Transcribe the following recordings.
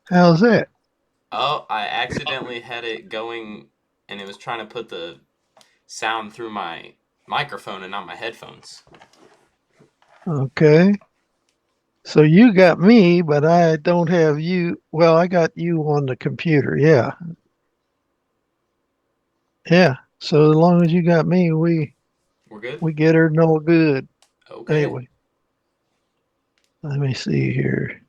How's that? Oh, I accidentally had it going and it was trying to put the sound through my microphone and not my headphones. Okay. So you got me, but I don't have you. Well, I got you on the computer. Yeah. Yeah. So as long as you got me, We're good? we get her no good. Okay. Anyway, let me see here.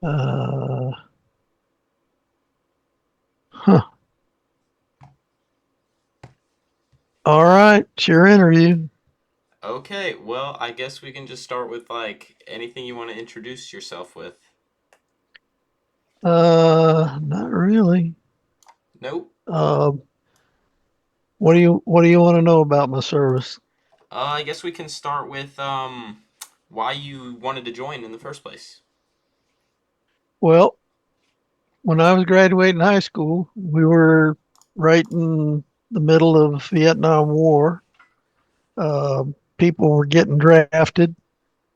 Uh, huh. All right. It's your interview. Okay, well, I guess we can just start with like anything you want to introduce yourself with. Not really. Nope. Uh, what do you want to know about my service? I guess we can start with why you wanted to join in the first place. Well, when I was graduating high school, we were right in the middle of Vietnam War. Uh, People were getting drafted.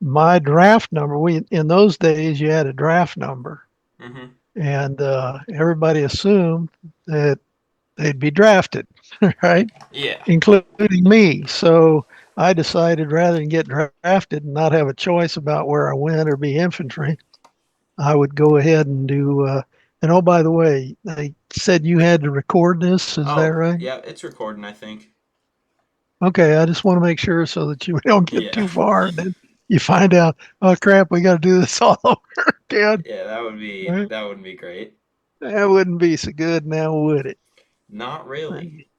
My draft number, we in those days you had a draft number, Mm-hmm. and everybody assumed that they'd be drafted, right, Yeah. including me. So I decided rather than get drafted and not have a choice about where I went or be infantry, I would go ahead and do. And oh, by the way, they said you had to record this. Is that Oh, right? yeah, it's recording, I think. Okay, I just want to make sure so that you don't get Yeah. too far and then you find out, oh crap, we got to do this all over again. Yeah, Right? that would be great. That wouldn't be so good now, would it? Not really.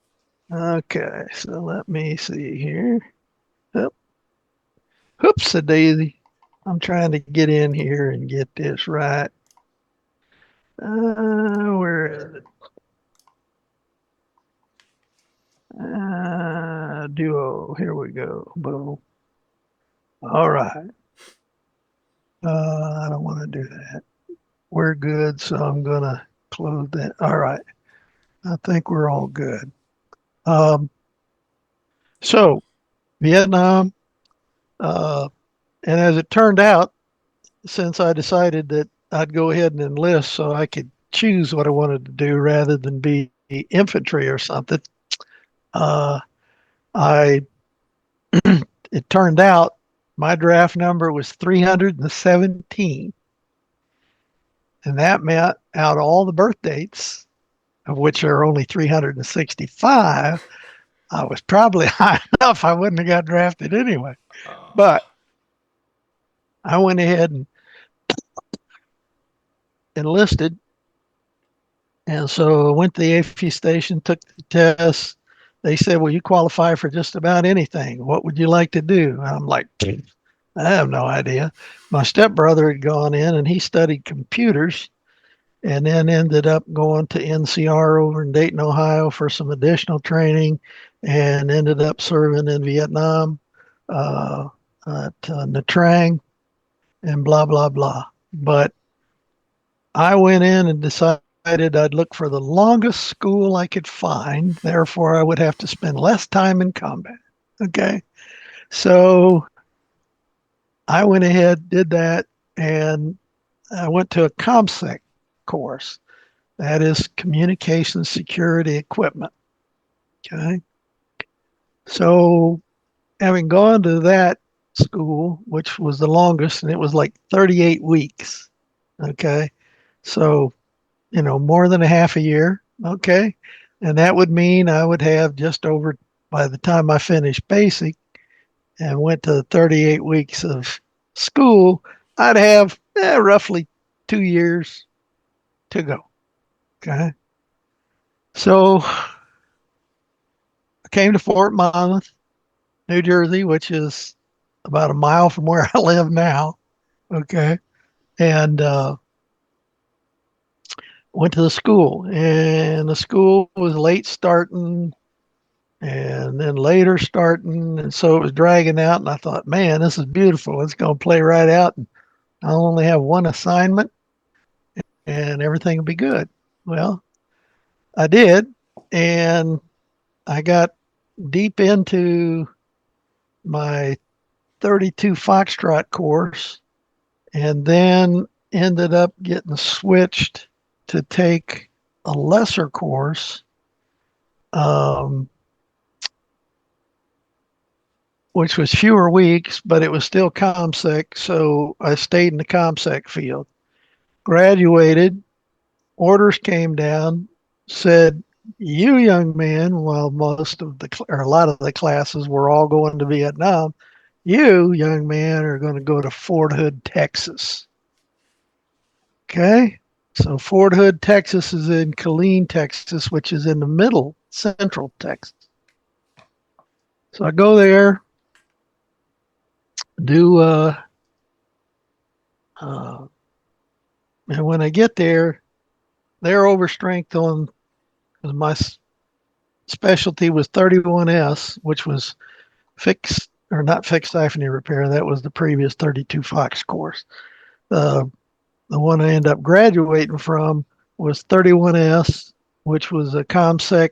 Okay, so let me see here. Oh, oops, a daisy. I'm trying to get in here and get this right. Where is it? Duo. Here we go. Boom. All right. I don't want to do that. We're good, so I'm gonna close that. All right. I think we're all good. Um, so Vietnam, uh, and as it turned out, since I decided that I'd go ahead and enlist so I could choose what I wanted to do rather than be infantry or something, uh, I it turned out my draft number was 317, and that meant out of all the birth dates, of which there are only 365, I was probably high enough. I wouldn't have got drafted anyway. But Uh, I went ahead and enlisted. And so I went to the AFE station, took the test. They said, well, you qualify for just about anything. What would you like to do? And I'm like, I have no idea. My stepbrother had gone in and he studied computers and then ended up going to NCR over in Dayton, Ohio for some additional training and ended up serving in Vietnam uh, at Nha Trang and blah, blah, blah. But I went in and decided I'd look for the longest school I could find. Therefore, I would have to spend less time in combat. Okay. So I went ahead, did that, and I went to a ComSec course. That is communication security equipment. Okay. So having gone to that school, which was the longest, and it was like 38 weeks. Okay. So more than a half a year. Okay. And that would mean I would have just over, by the time I finished basic and went to 38 weeks of school, I'd have roughly 2 years to go. Okay. So I came to Fort Monmouth, New Jersey, which is about a mile from where I live now. Okay. And went to the school, and the school was late starting and then later starting. And so it was dragging out. And I thought, man, this is beautiful. It's going to play right out. And I'll only have one assignment and everything will be good. Well, I did. And I got deep into my 32 Foxtrot course. And then ended up getting switched to take a lesser course, um, which was fewer weeks, but it was still ComSec. So I stayed in the ComSec field. Graduated, orders came down, said, "You young man, while most of the or a lot of the classes were all going to Vietnam, you young man are going to go to Fort Hood, Texas." Okay. So Fort Hood, Texas is in Killeen, Texas, which is in the middle, central Texas. So I go there, do, uh, and when I get there, they're overstrength on, because my specialty was 31S, which was fixed or not fixed siphoning repair. That was the previous 32 Fox course. Uh, the one I ended up graduating from was 31S, which was a ComSec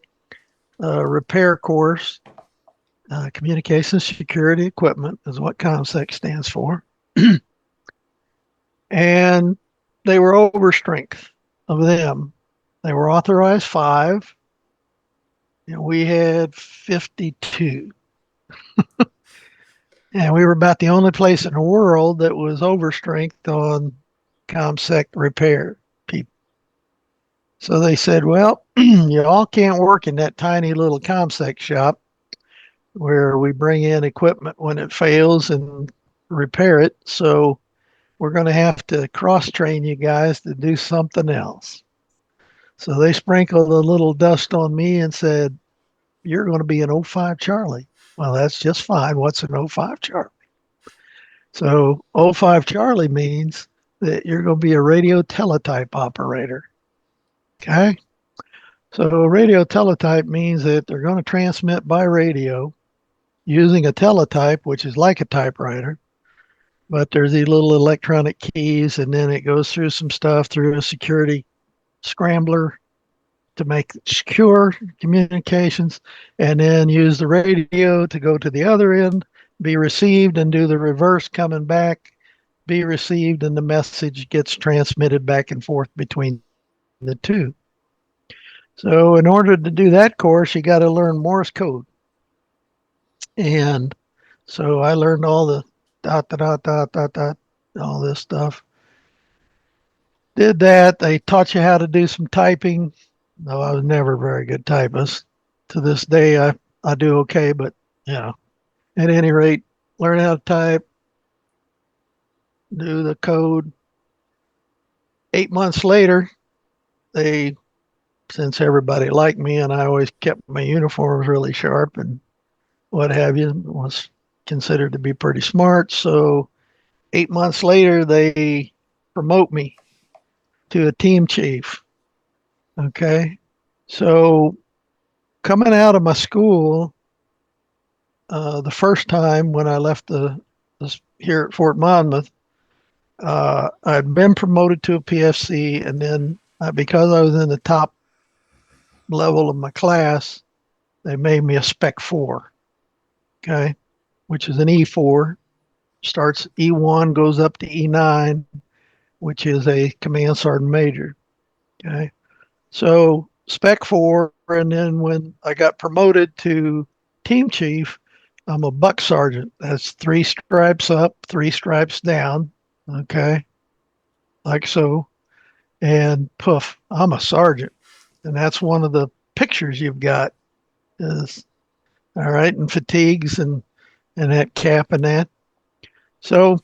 repair course. Communications Security Equipment is what ComSec stands for. And they were over strength of them. They were authorized 5, and we had 52. And we were about the only place in the world that was over strength on ComSec repair people. So they said, well, you all can't work in that tiny little ComSec shop where we bring in equipment when it fails and repair it. So we're going to have to cross train you guys to do something else. So they sprinkled a little dust on me and said, "You're going to be an 05 Charlie." Well, that's just fine. What's an 05 Charlie? So 05 Charlie means that you're going to be a radio teletype operator. Okay. So a radio teletype means that they're going to transmit by radio using a teletype, which is like a typewriter, but there's these little electronic keys, and then it goes through some stuff through a security scrambler to make secure communications, and then use the radio to go to the other end, be received, and do the reverse coming back, be received, and the message gets transmitted back and forth between the two. So in order to do that course, you got to learn Morse code. And so I learned all the dot, dot, dot, dot, dot, dot, all this stuff. Did that. They taught you how to do some typing. No, I was never a very good typist. To this day, I do okay, but at any rate, learn how to type, do the code. 8 months later, they, since everybody liked me and I always kept my uniforms really sharp and what have you, was considered to be pretty smart. So 8 months later, they promote me to a team chief. Okay. So coming out of my school, the first time when I left here at Fort Monmouth, I'd been promoted to a PFC, and then because I was in the top level of my class, they made me a Spec 4, okay, which is an E4, starts E1, goes up to E9, which is a command sergeant major, okay. So Spec 4, and then when I got promoted to team chief, I'm a buck sergeant. That's 3 stripes up, 3 stripes down, okay, like so. And poof, I'm a sergeant. And that's one of the pictures you've got is all right, and fatigues and that cap and that. So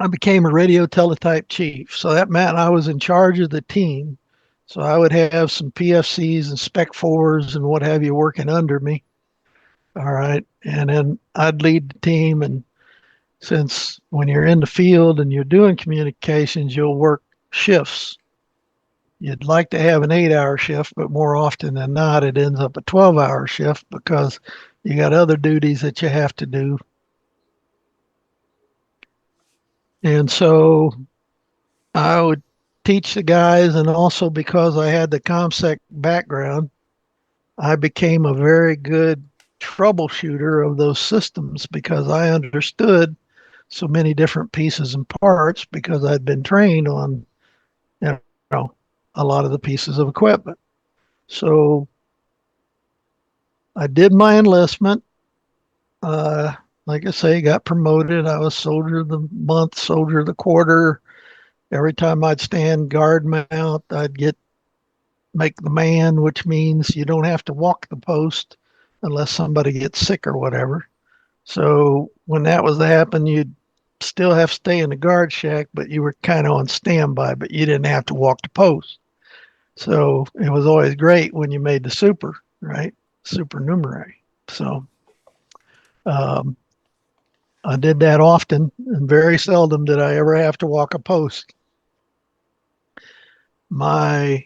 I became a radio teletype chief. So that meant I was in charge of the team. So I would have some PFCs and Spec 4s and what have you working under me. All right. And then I'd lead the team. And since when you're in the field and you're doing communications, you'll work shifts. You'd like to have an 8-hour shift, but more often than not, it ends up a 12-hour shift because you got other duties that you have to do. And so I would teach the guys, and also because I had the ComSec background, I became a very good troubleshooter of those systems because I understood so many different pieces and parts because I'd been trained on, you know, a lot of the pieces of equipment. So I did my enlistment. Uh, like I say, got promoted. I was soldier of the month, soldier of the quarter. Every time I'd stand guard mount, I'd get make the man, which means you don't have to walk the post unless somebody gets sick or whatever. So when that was to happen, you'd still have to stay in the guard shack, but you were kind of on standby, but you didn't have to walk the post. So it was always great when you made the super, right? Supernumerary. So um, I did that often, and very seldom did I ever have to walk a post. My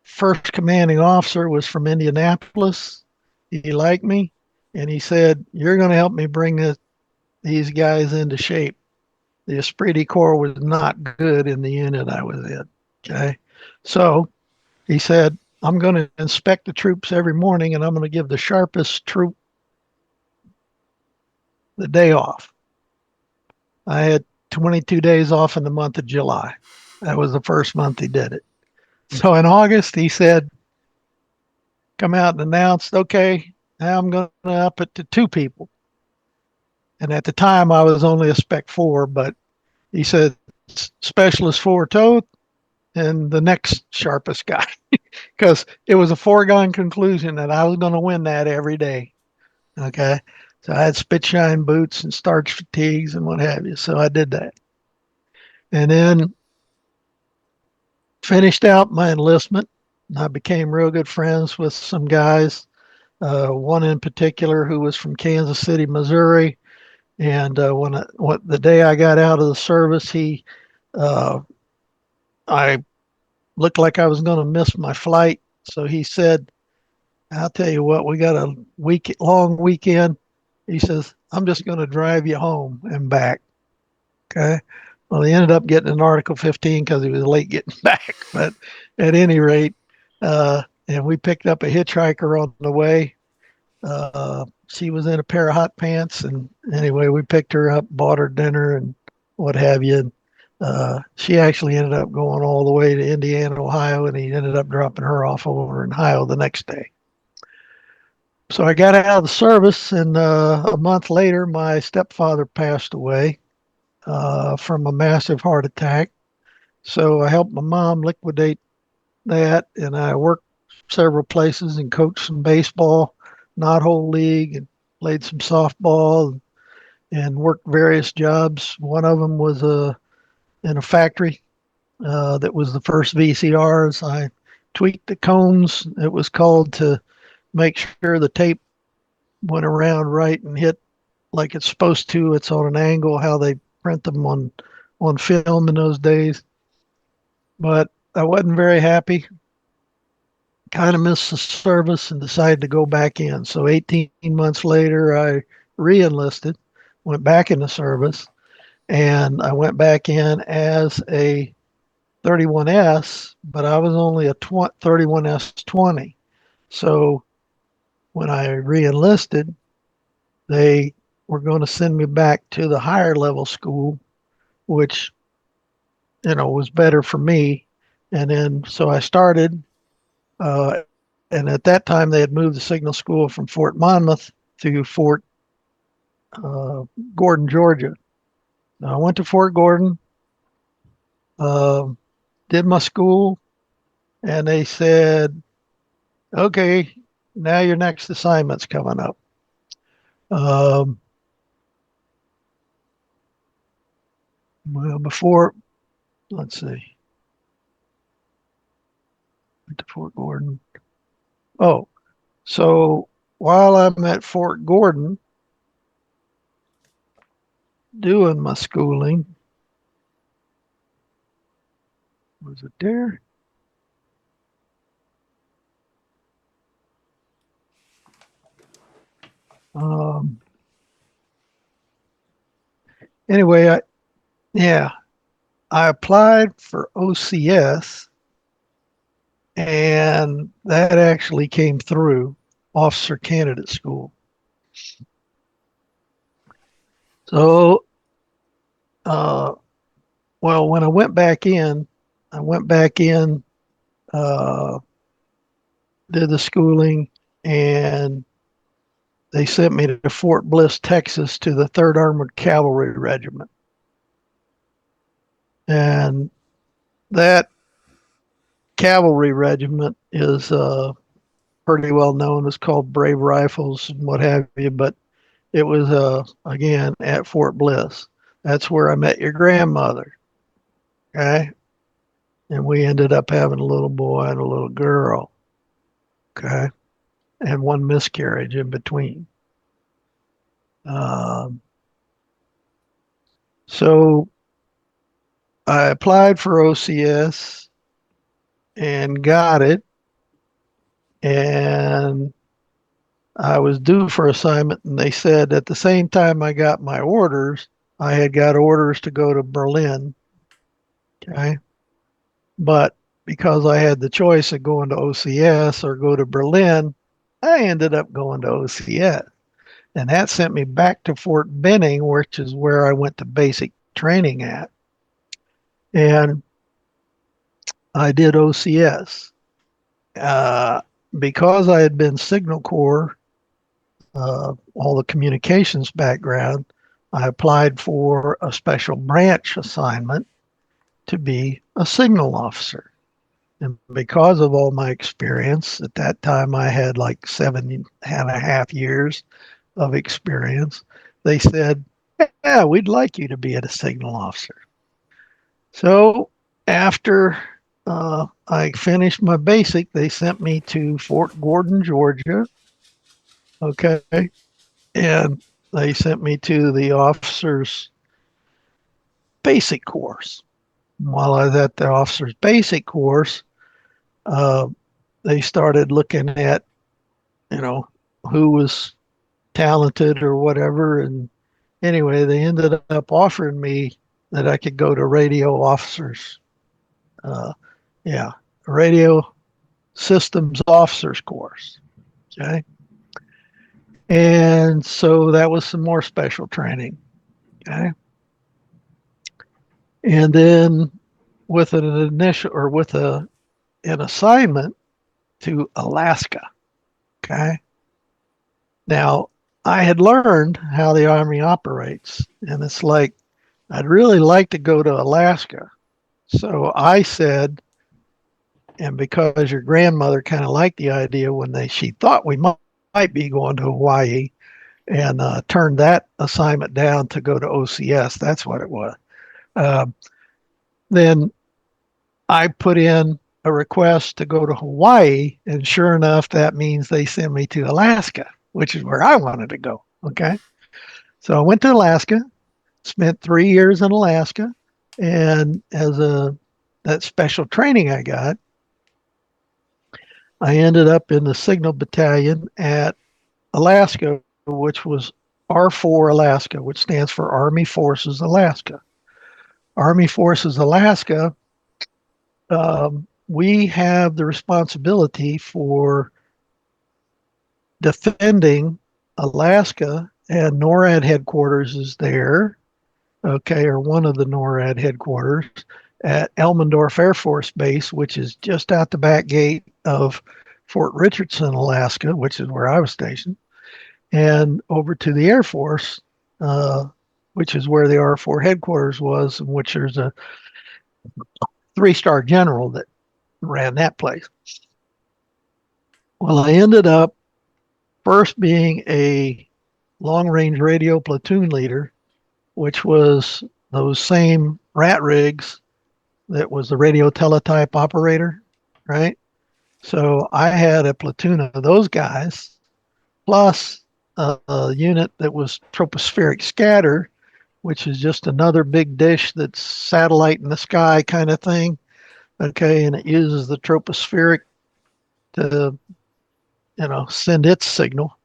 first commanding officer was from Indianapolis. He liked me, and he said, "You're going to help me bring these guys into shape." The Esprit de Corps was not good in the unit I was in. Okay. So he said, "I'm going to inspect the troops every morning and I'm going to give the sharpest troop the day off." I had 22 days off in the month of July. That was the first month he did it. So in August, he said, "Come out and announced, okay, now I'm going to up it to two people." And at the time, I was only a spec four, but he said, "Specialist four toed and the next sharpest guy," because it was a foregone conclusion that I was going to win that every day. Okay. So I had spit shine boots and starch fatigues and what have you. So I did that. And then finished out my enlistment. I became real good friends with some guys, one in particular who was from Kansas City, Missouri. And what the day I got out of the service, uh, I looked like I was going to miss my flight. So he said, "I'll tell you what, we got a long weekend." He says, "I'm just going to drive you home and back." Okay. Well, he ended up getting an Article 15 because he was late getting back. But at any rate, and we picked up a hitchhiker on the way. She was in a pair of hot pants. And anyway, we picked her up, bought her dinner and what have you. And she actually ended up going all the way to Indiana, Ohio, and he ended up dropping her off over in Ohio the next day. So I got out of the service, and a month later, my stepfather passed away from a massive heart attack. So I helped my mom liquidate that, and I worked several places and coached some baseball, not whole league, and played some softball, and worked various jobs. One of them was in a factory that was the first VCRs. I tweaked the cones, it was called, to make sure the tape went around right and hit like it's supposed to. It's on an angle, how they print them on film in those days. But I wasn't very happy. Kind of missed the service and decided to go back in. So 18 months later, I re-enlisted, went back in the service, and I went back in as a 31S, but I was only a 31S 20. So when I re-enlisted, they were going to send me back to the higher level school, which was better for me. And then so I started, uh, and at that time they had moved the signal school from Fort Monmouth to Fort uh, Gordon, Georgia. Now, I went to Fort Gordon, uh, did my school, and they said, "Okay, now your next assignment's coming up." Um, well, before, let's see, went to Fort Gordon. Oh, so while I'm at Fort Gordon doing my schooling, was it there? Um, anyway, yeah, I applied for OCS, and that actually came through, Officer Candidate School. So well, when I went back in, uh, did the schooling, and they sent me to Fort Bliss, Texas, to the 3rd Armored Cavalry Regiment. And that cavalry regiment is pretty well known. It's called Brave Rifles and what have you, but it was, again, at Fort Bliss. That's where I met your grandmother. Okay. And we ended up having a little boy and a little girl. Okay. And one miscarriage in between. Um, so I applied for OCS and got it. And I was due for assignment, and they said at the same time I got my orders, I had got orders to go to Berlin. Okay. But because I had the choice of going to OCS or go to Berlin, I ended up going to OCS. And that sent me back to Fort Benning, which is where I went to basic training at. And I did OCS. Uh, because I had been Signal Corps, all the communications background, I applied for a special branch assignment to be a signal officer. And because of all my experience, at that time I had like 7.5 years of experience, they said, yeah, we'd like you to be a signal officer. So after I finished my basic, they sent me to Fort Gordon, Georgia. Okay. And they sent me to the officer's basic course. While I was at the officer's basic course, uh, they started looking at, you know, who was talented or whatever. And anyway, they ended up offering me that I could go to radio officers. Uh, yeah, radio systems officers course. Okay. And so that was some more special training. Okay. And then with an initial or with an assignment to Alaska. Okay. Now, I had learned how the Army operates, and it's like, I'd really like to go to Alaska. So I said, and because your grandmother kind of liked the idea when she thought we might be going to Hawaii, and turned that assignment down to go to OCS. That's what it was. Uh, then I put in a request to go to Hawaii, and sure enough, that means they send me to Alaska, which is where I wanted to go. Okay. So I went to Alaska, spent 3 years in Alaska, and as that special training I got, I ended up in the Signal Battalion at Alaska, which was R4 Alaska, which stands for Army Forces Alaska. Army Forces Alaska, we have the responsibility for defending Alaska, and NORAD headquarters is there, okay, or one of the NORAD headquarters at Elmendorf Air Force Base, which is just out the back gate of Fort Richardson, Alaska, which is where I was stationed, and over to the Air Force, which is where the R4 headquarters was, in which there's a 3-star general that ran that place. Well, I ended up first being a long range radio platoon leader, which was those same rat rigs that was the radio teletype operator, right? So I had a platoon of those guys, plus a unit that was tropospheric scatter, which is just another big dish that's satellite in the sky kind of thing. Okay, and it uses the tropospheric to, send its signal.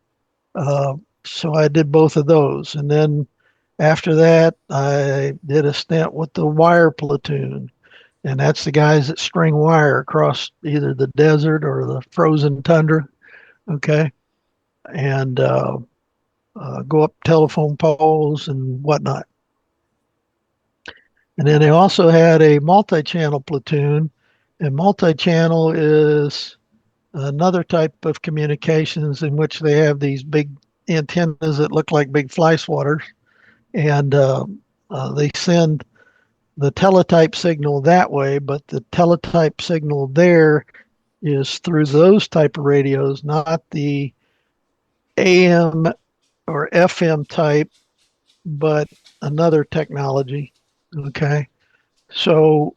So I did both of those, and then after that, I did a stint with the wire platoon, and that's the guys that string wire across either the desert or the frozen tundra. Okay, and go up telephone poles and whatnot. And then they also had a multi-channel platoon, and multi-channel is another type of communications in which they have these big antennas that look like big fly swatters, and they send the teletype signal that way, but the teletype signal there is through those type of radios, not the AM or FM type, but another technology. Okay. So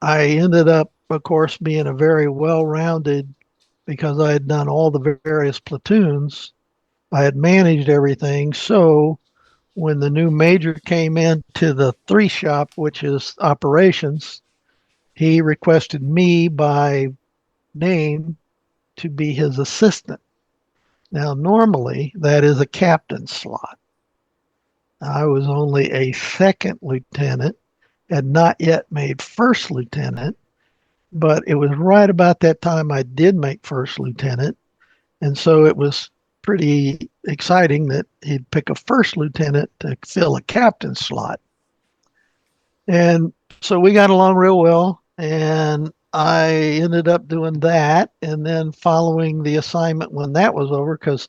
I ended up, of course, being a very well rounded because I had done all the various platoons. I had managed everything. So when the new major came into the three shop, which is operations, he requested me by name to be his assistant. Now, normally that is a captain slot. I was only a second lieutenant, had not yet made first lieutenant, but it was right about that time I did make first lieutenant. And so it was pretty exciting that he'd pick a first lieutenant to fill a captain slot. And so we got along real well. And I ended up doing that. And then following the assignment when that was over, because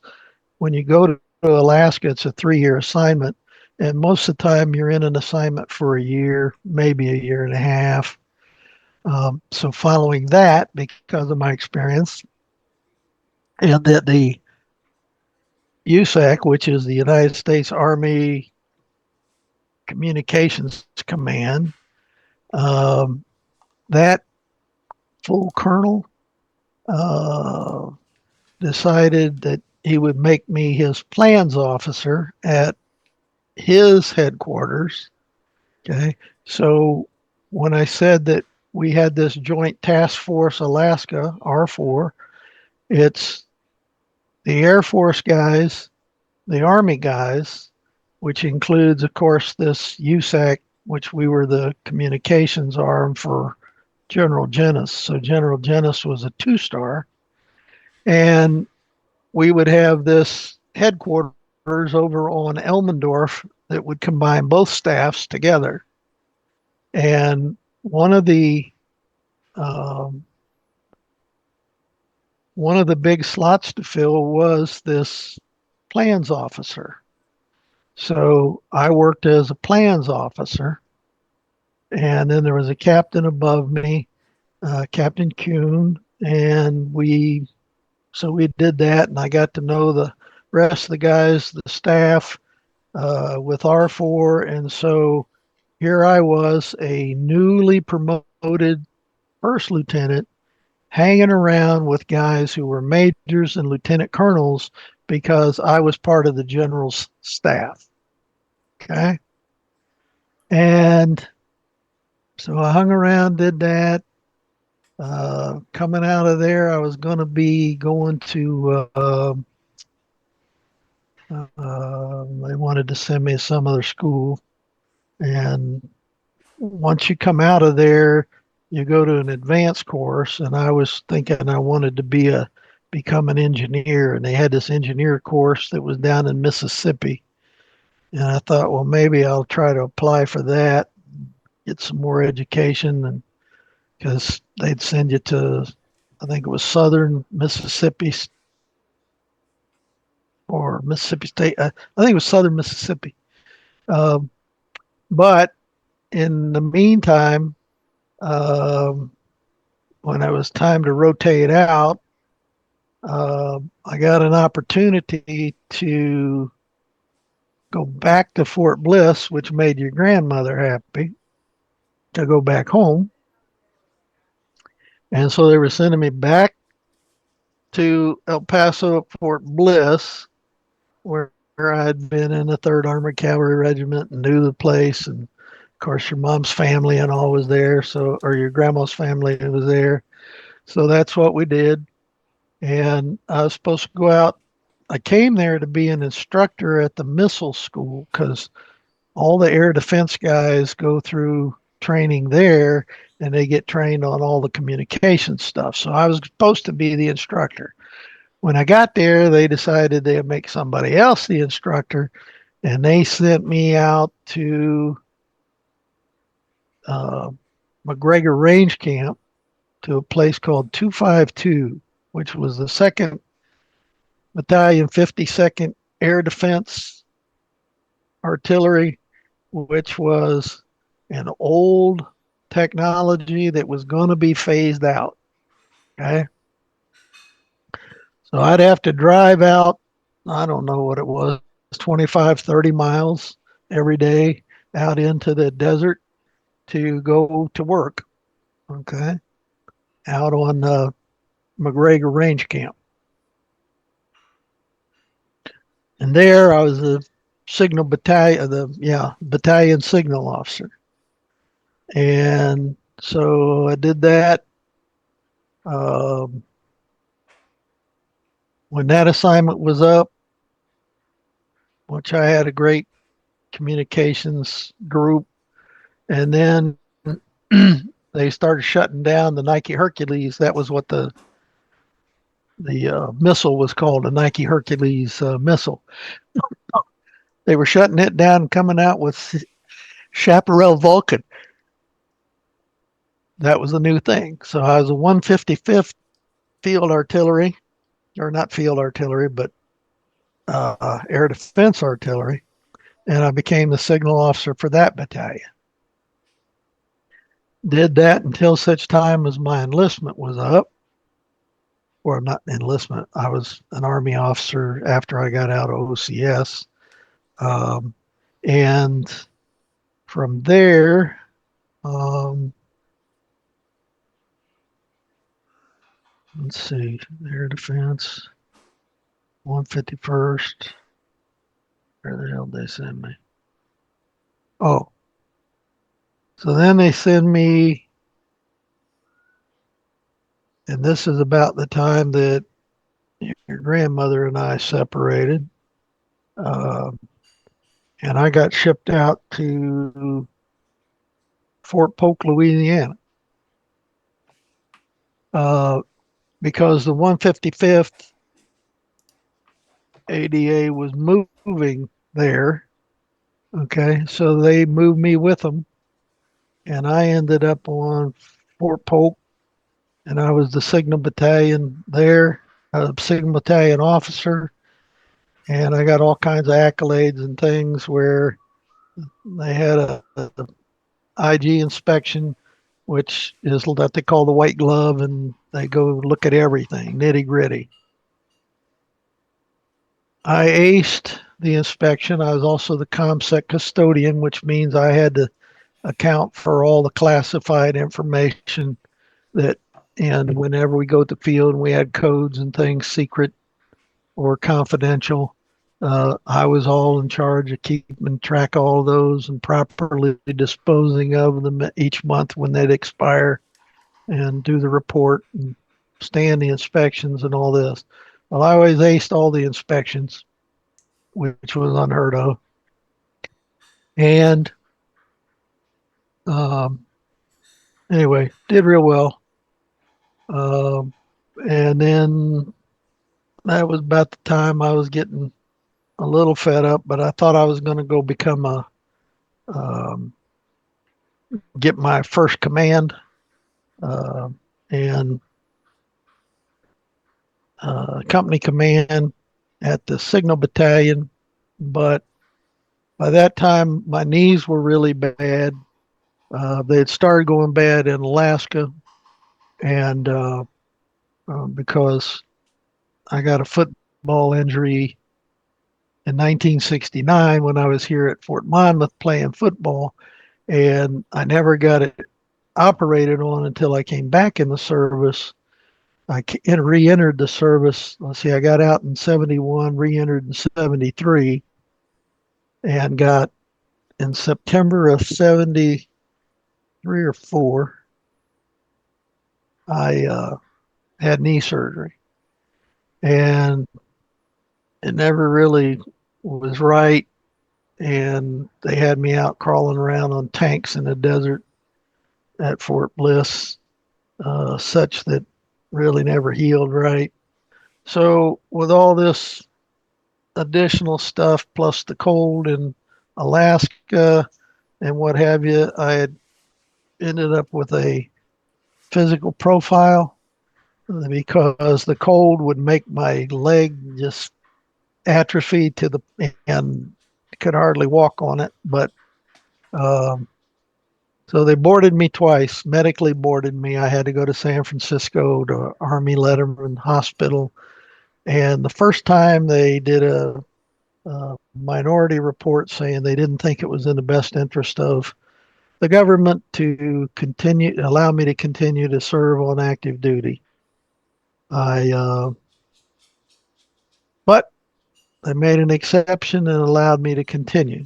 when you go to Alaska, it's a 3 year assignment. And most of the time you're in an assignment for a year, maybe a year and a half. So following that, because of my experience, and that the USAC, which is the United States Army Communications Command, um, that full colonel uh, decided that he would make me his plans officer at his headquarters. Okay. So when I said that we had this Joint Task Force Alaska, R4, it's the Air Force guys, the Army guys, which includes, of course, this USAC, which we were the communications arm for General Genes. So General Genes was a 2 star. And we would have this headquarters over on Elmendorf that would combine both staffs together. And um, one of the big slots to fill was this plans officer. So I worked as a plans officer, and then there was a captain above me, Captain Kuhn, and we did that, and I got to know the rest of the guys, the staff, with R4, and so here I was, a newly promoted first lieutenant, hanging around with guys who were majors and lieutenant colonels because I was part of the general's staff. Okay. And so I hung around, did that. Coming out of there, I was going to be going to, they wanted to send me to some other school. And once you come out of there, you go to an advanced course. And I was thinking I wanted to become an engineer. And they had this engineer course that was down in Mississippi. And I thought, well, maybe I'll try to apply for that, get some more education, and because they'd send you to, I think it was Southern Mississippi or Mississippi State. I think it was Southern Mississippi. Um, but in the meantime, um, when it was time to rotate out, I got an opportunity to go back to Fort Bliss, which made your grandmother happy, to go back home. And so they were sending me back to El Paso, Fort Bliss, where I'd been in the 3rd Armored Cavalry Regiment and knew the place. And of course, your mom's family and all was there. So, or your grandma's family was there. So that's what we did. And I was supposed to go out. I came there to be an instructor at the missile school because all the air defense guys go through training there and they get trained on all the communication stuff. So I was supposed to be the instructor. When I got there, they decided they'd make somebody else the instructor, and they sent me out to uh, McGregor Range Camp to a place called 252, which was the 2nd Battalion, 52nd Air Defense Artillery, which was an old technology that was going to be phased out. Okay. So I'd have to drive out, I don't know what it was, 25, 30 miles every day out into the desert to go to work. Okay. Out on McGregor Range Camp. And there I was a signal battalion, battalion signal officer. And so I did that. Um, when that assignment was up, which I had a great communications group, and then they started shutting down the Nike Hercules. That was what the missile was called, the Nike Hercules missile. They were shutting it down and coming out with Chaparral Vulcan. That was the new thing. So I was a 155th Field Artillery, or not Field Artillery, but Air Defense Artillery, and I became the signal officer for that battalion. Did that until such time as my enlistment was up, or not enlistment. I was an Army officer after I got out of OCS, and from there, let's see, Air Defense, 151st. Where the hell did they send me? Oh, so then they send me, and this is about the time that your grandmother and I separated. Uh, and I got shipped out to Fort Polk, Louisiana, because the 155th ADA was moving there. Okay, so they moved me with them, and I ended up on Fort Polk, and I was the signal battalion there, signal battalion officer, and I got all kinds of accolades and things where they had a IG inspection, which is what they call the white glove, and they go look at everything, nitty gritty. I aced the inspection. I was also the ComSec custodian, which means I had to account for all the classified information that, and whenever we go to the field and we had codes and things secret or confidential, I was all in charge of keeping track of all of those and properly disposing of them each month when they'd expire, and do the report and stand the inspections and all this. Well, I always aced all the inspections, which was unheard of. And anyway, did real well. And then that was about the time I was getting a little fed up, but I thought I was going to go become get my first command, and company command at the signal battalion. But by that time, my knees were really bad. They had started going bad in Alaska, and because I got a football injury in 1969 when I was here at Fort Monmouth playing football, and I never got it operated on until I came back in the service. I re-entered the service. Let's see, I got out in 71, re-entered in 73, and got in September of 73 or 4, I had knee surgery. And it never really was right. And they had me out crawling around on tanks in the desert at Fort Bliss, such that really never healed right. So, with all this additional stuff, plus the cold in Alaska and what have you, I had ended up with a physical profile because the cold would make my leg just atrophy to the and could hardly walk on it. But um, so they boarded me twice, medically boarded me. I had to go to San Francisco to Army Letterman Hospital. And the first time they did a minority report saying they didn't think it was in the best interest of the government to allow me to continue to serve on active duty. I, but they made an exception and allowed me to continue.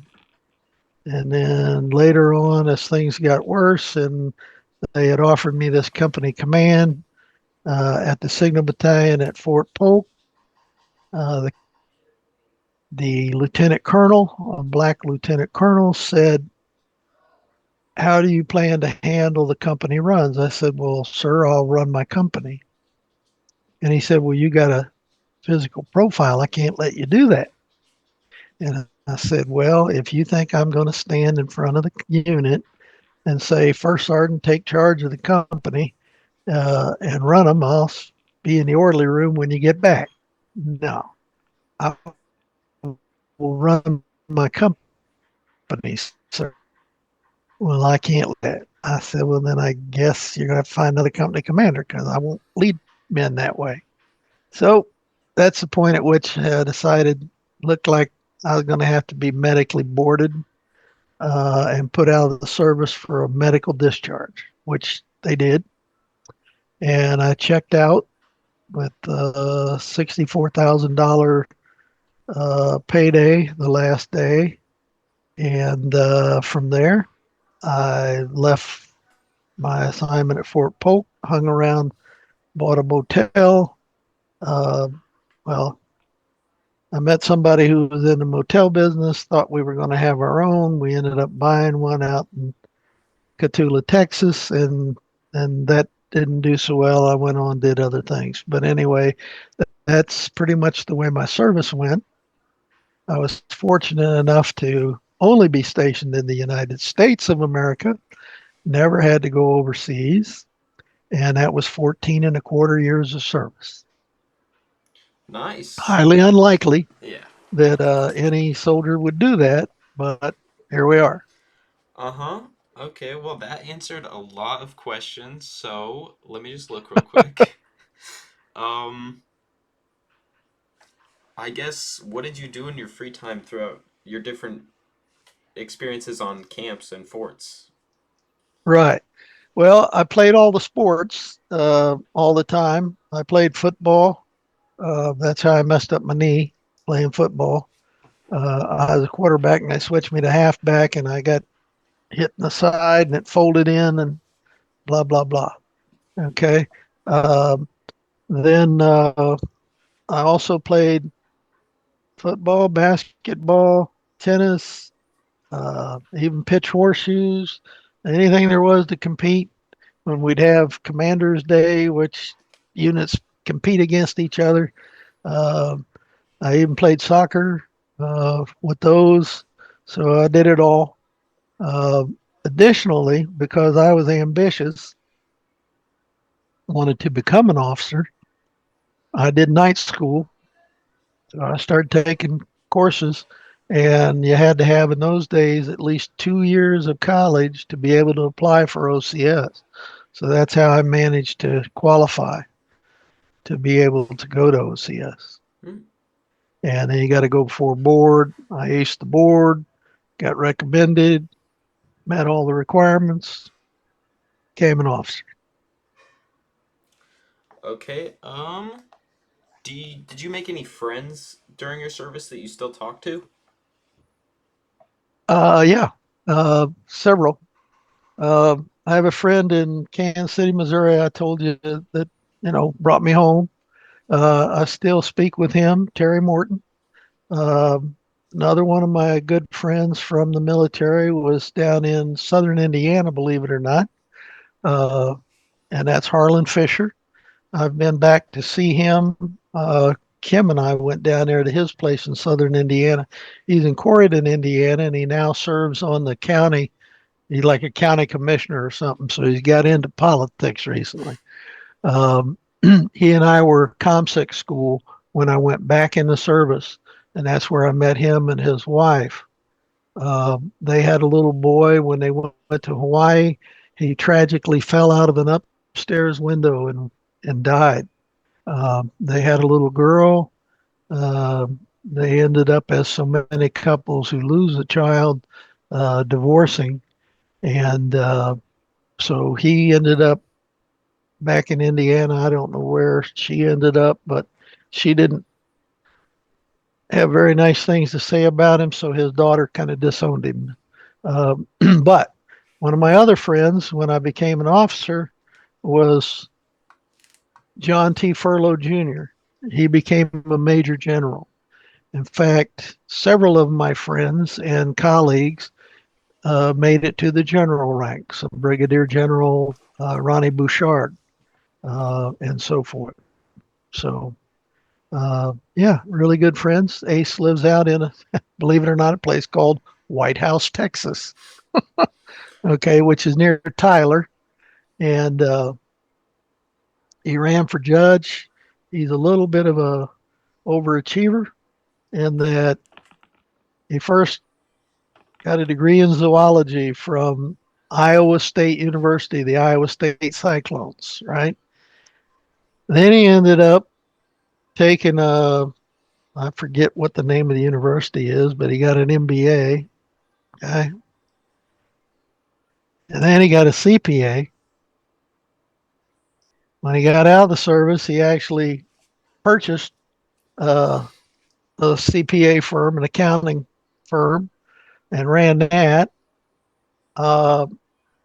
And then later on, as things got worse, and they had offered me this company command at the Signal Battalion at Fort Polk. The lieutenant colonel, a black lieutenant colonel, said, "How do you plan to handle the company runs?" I said, "Well, sir, I'll run my company." And he said, "Well, you got a physical profile. I can't let you do that." And I said, "Well, if you think I'm going to stand in front of the unit and say, 'First Sergeant, take charge of the company and run them,' I'll be in the orderly room when you get back." No, I will run my company, sir. "Well, I can't let." I said, "Well, then I guess you're going to have to find another company commander because I won't lead men that way." So that's the point at which I decided, looked like I was going to have to be medically boarded and put out of the service for a medical discharge, which they did. And I checked out with $64,000 payday the last day. And from there, I left my assignment at Fort Polk, hung around, bought a motel. Uh, well, I met somebody who was in the motel business, thought we were going to have our own. We ended up buying one out in Cotulla, Texas, and that didn't do so well. I went on, did other things. But anyway, that's pretty much the way my service went. I was fortunate enough to only be stationed in the United States of America, never had to go overseas, and that was 14 and a quarter years of service. Nice. Highly unlikely Yeah. that any soldier would do that, but here we are. Uh-huh. Okay, well that answered a lot of questions, so let me just look real quick. Um, I guess what did you do in your free time throughout your different experiences on camps and forts? Right. Well, I played all the sports all the time. I played football. That's how I messed up my knee playing football. I was a quarterback and they switched me to halfback and I got hit in the side and it folded in and blah, blah, blah. Okay. Um, then I also played football, basketball, tennis, even pitch horseshoes, anything there was to compete. When we'd have Commanders Day, which units compete against each other. Uh, I even played soccer with those, so I did it all. Uh, Additionally, because I was ambitious, wanted to become an officer, I did night school. So I started taking courses, and you had to have in those days at least 2 years of college to be able to apply for OCS. So that's how I managed to qualify to be able to go to OCS. Hmm. And then you got to go before board. I aced the board, got recommended, met all the requirements, became an officer. Okay, did you make any friends during your service that you still talk to? Yeah, several. I have a friend in Kansas City, Missouri. I told you that brought me home. I still speak with him, Terry Morton. Um Another one of my good friends from the military was down in southern Indiana, believe it or not, uh, and that's Harlan Fisher. I've been back to see him. Kim and I went down there to his place in southern Indiana. He's in Corydon, Indiana, and he now serves on the county He's like a county commissioner or something. So he's got into politics recently. Um, he and I were ComSec school when I went back in the service, and that's where I met him and his wife. They had a little boy when they went to Hawaii. He tragically fell out of an upstairs window and died. They had a little girl. Uh, they ended up, as so many couples who lose a child, divorcing. And so he ended up back in Indiana. I don't know where she ended up, but she didn't have very nice things to say about him. So his daughter kind of disowned him. Um, but one of my other friends, when I became an officer, was John T. Furlow Jr. He became a major general. In fact, several of my friends and colleagues made it to the general ranks, Brigadier General Ronnie Bouchard, and so forth. So, yeah, really good friends. Ace lives out in believe it or not, a place called White House, Texas. Okay, which is near Tyler, and he ran for judge. He's a little bit of a overachiever in that he first got a degree in zoology from Iowa State University, the Iowa State Cyclones, right? Then he ended up taking I forget what the name of the university is, but he got an MBA, okay? And then he got a CPA. When he got out of the service, he actually purchased uh, a CPA firm, an accounting firm, and ran that. Uh,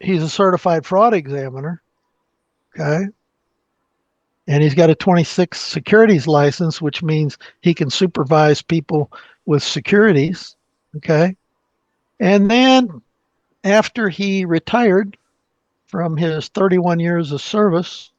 he's a certified fraud examiner, okay? And he's got a 26 securities license, which means he can supervise people with securities, okay? And then after he retired from his 31 years of service,